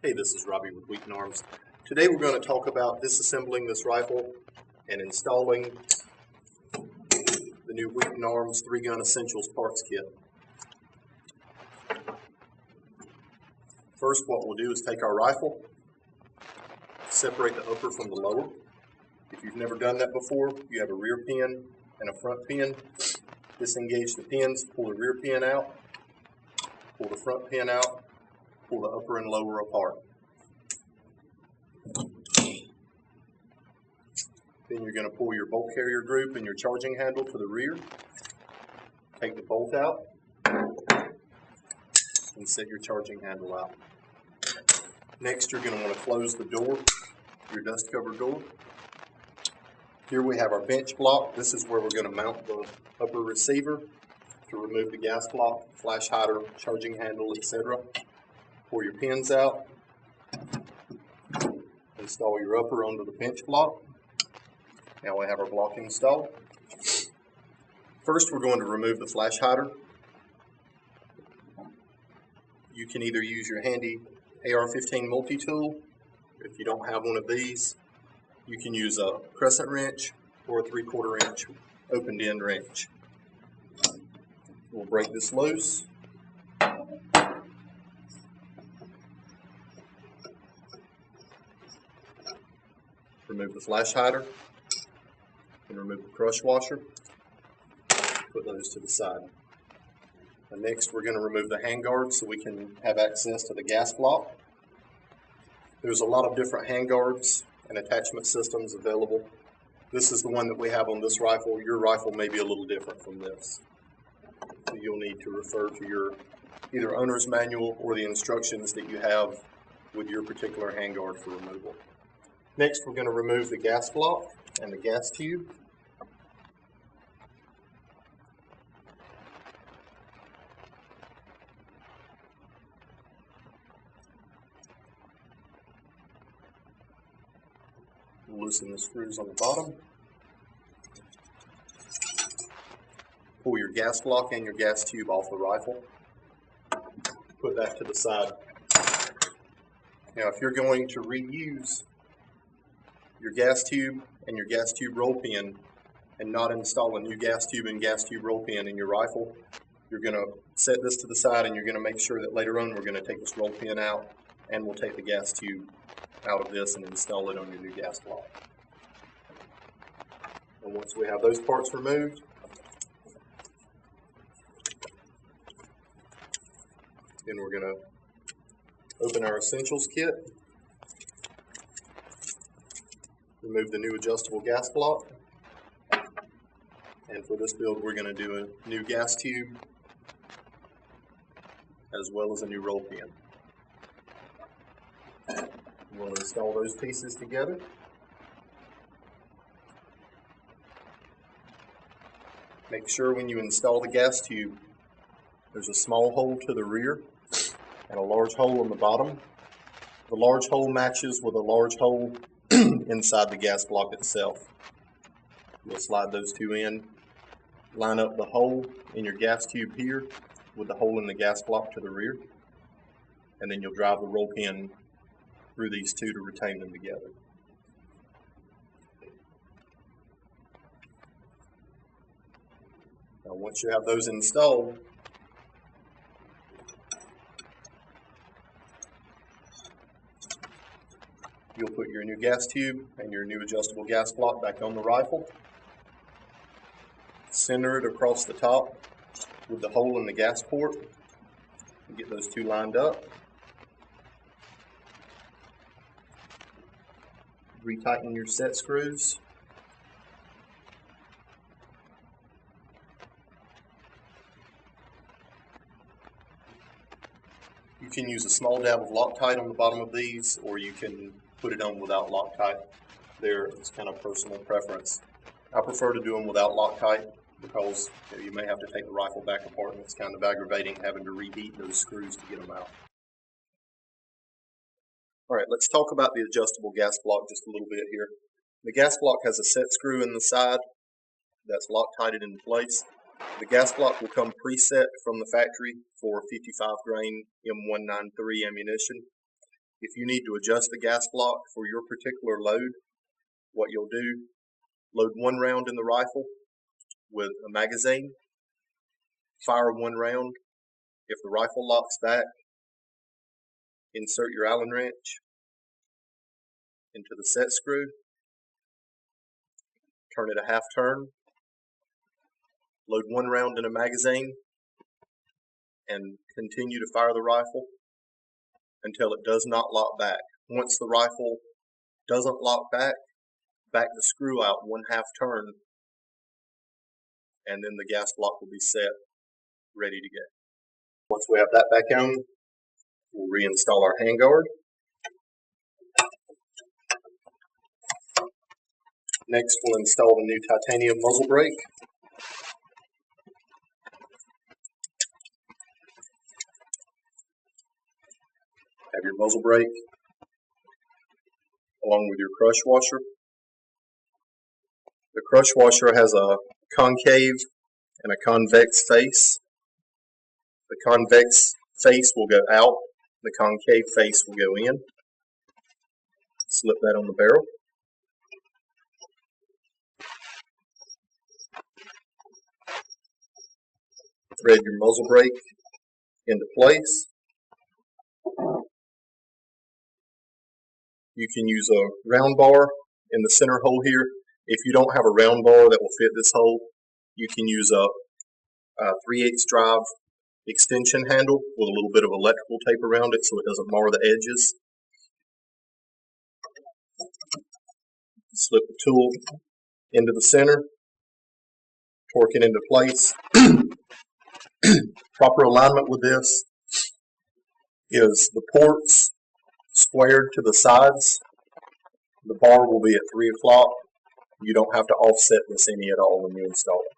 Hey, this is Robbie with Wheaton Arms. Today we're going to talk about disassembling this rifle and installing the new Wheaton Arms 3-Gun Essentials parts kit. First, what we'll do is take our rifle, separate the upper from the lower. If you've never done that before, you have a rear pin and a front pin. Disengage the pins, pull the rear pin out, pull the front pin out, pull the upper and lower apart. Then you're going to pull your bolt carrier group and your charging handle to the rear. Take the bolt out and set your charging handle out. Next, you're going to want to close the door, your dust cover door. Here we have our bench block. This is where we're going to mount the upper receiver to remove the gas block, flash hider, charging handle, etc. Pull your pins out. Install your upper onto the bench block. Now we have our block installed. First, we're going to remove the flash hider. You can either use your handy AR-15 multi-tool. If you don't have one of these, you can use a crescent wrench or a 3/4 inch opened end wrench. We'll break this loose. Remove the flash hider and remove the crush washer. Put those to the side. And next, we're going to remove the handguard so we can have access to the gas block. There's a lot of different handguards and attachment systems available. This is the one that we have on this rifle. Your rifle may be a little different from this. So you'll need to refer to your either owner's manual or the instructions that you have with your particular handguard for removal. Next, we're going to remove the gas block and the gas tube. Loosen the screws on the bottom. Pull your gas block and your gas tube off the rifle. Put that to the side. Now, if you're going to reuse your gas tube and your gas tube roll pin and not install a new gas tube and gas tube roll pin in your rifle, you're going to set this to the side and you're going to make sure that later on we're going to take this roll pin out and we'll take the gas tube out of this and install it on your new gas block. And once we have those parts removed, then we're going to open our essentials kit, remove the new adjustable gas block, and for this build we're going to do a new gas tube as well as a new roll pin. We'll install those pieces together. Make sure when you install the gas tube, there's a small hole to the rear and a large hole on the bottom. The large hole matches with a large hole inside the gas block itself. We'll slide those two in, line up the hole in your gas tube here with the hole in the gas block to the rear, and then you'll drive the roll pin through these two to retain them together. Now, once you have those installed, you'll put your new gas tube and your new adjustable gas block back on the rifle. Center it across the top with the hole in the gas port. Get those two lined up. Retighten your set screws. You can use a small dab of Loctite on the bottom of these, or you can put it on without Loctite. It's kind of personal preference. I prefer to do them without Loctite because you may have to take the rifle back apart and it's kind of aggravating having to reheat those screws to get them out. Alright, let's talk about the adjustable gas block just a little bit here. The gas block has a set screw in the side that's Loctited into place. The gas block will come preset from the factory for 55 grain M193 ammunition. If you need to adjust the gas block for your particular load, what you'll do, load one round in the rifle with a magazine, fire one round. If the rifle locks back, insert your Allen wrench into the set screw, turn it a half turn, load one round in a magazine, and continue to fire the rifle until it does not lock back. Once the rifle doesn't lock back the screw out one half turn, and then the gas block will be set, ready to go. Once we have that back on, we'll reinstall our handguard. Next, we'll install the new titanium muzzle brake. Have your muzzle brake along with your crush washer. The crush washer has a concave and a convex face. The convex face will go out, the concave face will go in. Slip that on the barrel. Thread your muzzle brake into place. You can use a round bar in the center hole here. If you don't have a round bar that will fit this hole, you can use a 3/8 drive extension handle with a little bit of electrical tape around it so it doesn't mar the edges. Slip the tool into the center, torque it into place. Proper alignment with this is the ports squared to the sides. The bar will be at 3 o'clock. You don't have to offset this any at all when you install it.